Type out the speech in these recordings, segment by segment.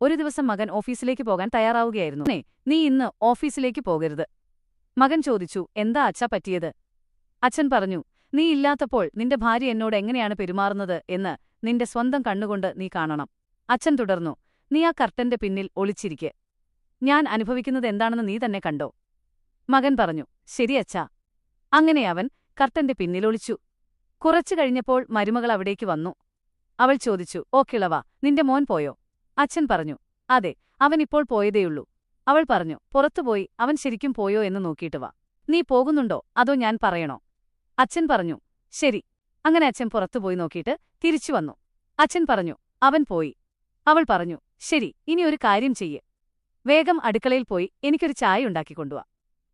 ഒരു ദിവസം മകൻ ഓഫീസിലേക്ക് പോകാൻ തയ്യാറാവുകയായിരുന്നു. നീ ഇന്ന് ഓഫീസിലേക്ക് പോകരുത്. മകൻ ചോദിച്ചു, എന്താ അച്ഛാ പറ്റിയത്? അച്ഛൻ പറഞ്ഞു, നീ ഇല്ലാത്തപ്പോൾ നിന്റെ ഭാര്യ എന്നോട് എങ്ങനെയാണ് പെരുമാറുന്നത് എന്ന് നിന്റെ സ്വന്തം കണ്ണുകൊണ്ട് നീ കാണണം. അച്ഛൻ തുടർന്നു, നീ ആ കർട്ടന്റെ പിന്നിൽ ഒളിച്ചിരിക്കെ. ഞാൻ അനുഭവിക്കുന്നത് എന്താണെന്ന് നീ തന്നെ കണ്ടോ? മകൻ പറഞ്ഞു, ശരി അച്ഛാ. അങ്ങനെ അവൻ കർട്ടന്റെ പിന്നിൽ ഒളിച്ചു. കുറച്ചു കഴിഞ്ഞപ്പോൾ മരുമകൾ അവിടേക്ക് വന്നു. അവൾ ചോദിച്ചു, ഓ കിളവാ, നിന്റെ മോൻ പോയോ? അച്ഛൻ പറഞ്ഞു, അതെ, അവൻ ഇപ്പോൾ പോയതേയുള്ളൂ. അവൾ പറഞ്ഞു, പുറത്തുപോയി അവൻ ശരിക്കും പോയോ എന്ന് നോക്കിയിട്ട് വാ. നീ പോകുന്നുണ്ടോ അതോ ഞാൻ പറയണോ? അച്ഛൻ പറഞ്ഞു, ശരി. അങ്ങനെ അച്ഛൻ പുറത്തുപോയി നോക്കിയിട്ട് തിരിച്ചു വന്നു. അച്ഛൻ പറഞ്ഞു, അവൻ പോയി. അവൾ പറഞ്ഞു, ശരി, ഇനി ഒരു കാര്യം ചെയ്യ്. വേഗം അടുക്കളയിൽ പോയി എനിക്കൊരു ചായ ഉണ്ടാക്കിക്കൊണ്ടുവാ.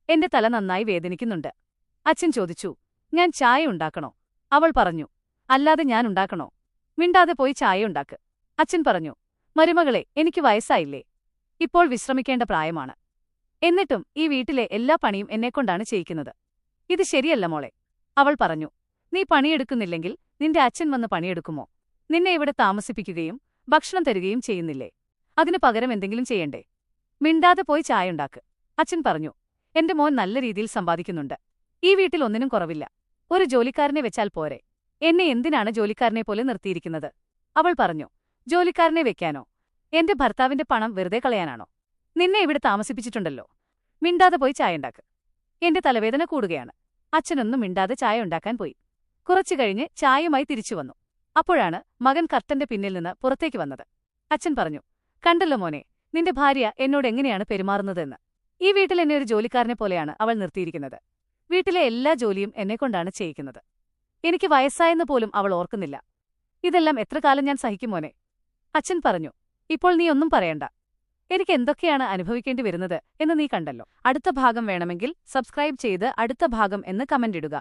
എന്റെ തല നന്നായി വേദനിക്കുന്നുണ്ട്. അച്ഛൻ ചോദിച്ചു, ഞാൻ ചായ ഉണ്ടാക്കണോ? അവൾ പറഞ്ഞു, അല്ലാതെ ഞാൻ ഉണ്ടാക്കണോ? മിണ്ടാതെ പോയി ചായ ഉണ്ടാക്ക്. അച്ഛൻ പറഞ്ഞു, മരുമകളെ, എനിക്ക് വയസ്സായില്ലേ? ഇപ്പോൾ വിശ്രമിക്കേണ്ട പ്രായമാണ്. എന്നിട്ടും ഈ വീട്ടിലെ എല്ലാ പണിയും എന്നെക്കൊണ്ടാണ് ചെയ്യിക്കുന്നത്. ഇത് ശരിയല്ല മോളെ. അവൾ പറഞ്ഞു, നീ പണിയെടുക്കുന്നില്ലെങ്കിൽ നിന്റെ അച്ഛൻ വന്ന് പണിയെടുക്കുമോ? നിന്നെ ഇവിടെ താമസിപ്പിക്കുകയും ഭക്ഷണം തരികയും ചെയ്യുന്നില്ലേ? അതിനു പകരം എന്തെങ്കിലും ചെയ്യണ്ടേ? മിണ്ടാതെ പോയി ചായയുണ്ടാക്ക്. അച്ഛൻ പറഞ്ഞു, എന്റെ മോൻ നല്ല രീതിയിൽ സമ്പാദിക്കുന്നുണ്ട്. ഈ വീട്ടിൽ ഒന്നിനും കുറവില്ല. ഒരു ജോലിക്കാരനെ വെച്ചാൽ പോരെ. എന്നെ എന്തിനാണ് ജോലിക്കാരനെ പോലെ നിർത്തിയിരിക്കുന്നത്? അവൾ പറഞ്ഞു, ജോലിക്കാരനെ വെക്കാനോ? എന്റെ ഭർത്താവിന്റെ പണം വെറുതെ കളയാനാണോ? നിന്നെ ഇവിടെ താമസിപ്പിച്ചിട്ടുണ്ടല്ലോ. മിണ്ടാതെ പോയി ചായയുണ്ടാക്ക്. എന്റെ തലവേദന കൂടുകയാണ്. അച്ഛനൊന്നും മിണ്ടാതെ ചായ ഉണ്ടാക്കാൻ പോയി. കുറച്ചു കഴിഞ്ഞ് ചായയുമായി തിരിച്ചുവന്നു. അപ്പോഴാണ് മകൻ കർട്ടന്റെ പിന്നിൽ നിന്ന് പുറത്തേക്ക് വന്നത്. അച്ഛൻ പറഞ്ഞു, കണ്ടല്ലോ മോനെ, നിന്റെ ഭാര്യ എന്നോട് എങ്ങനെയാണ് പെരുമാറുന്നതെന്ന്. ഈ വീട്ടിൽ എന്നെ ഒരു ജോലിക്കാരനെ പോലെയാണ് അവൾ നിർത്തിയിരിക്കുന്നത്. വീട്ടിലെ എല്ലാ ജോലിയും എന്നെക്കൊണ്ടാണ് ചെയ്യിക്കുന്നത്. എനിക്ക് വയസ്സായെന്ന് പോലും അവൾ ഓർക്കുന്നില്ല. ഇതെല്ലാം എത്ര കാലം ഞാൻ സഹിക്കും മോനെ? അച്ഛൻ പറഞ്ഞു, ഇപ്പോൾ നീ ഒന്നും പറയണ്ട. എനിക്ക് എന്തൊക്കെയാണ് അനുഭവിക്കേണ്ടി വരുന്നത് എന്ന് നീ കണ്ടല്ലോ. അടുത്ത ഭാഗം വേണമെങ്കിൽ സബ്സ്ക്രൈബ് ചെയ്ത് അടുത്ത ഭാഗം എന്ന് കമന്റ് ഇടുക.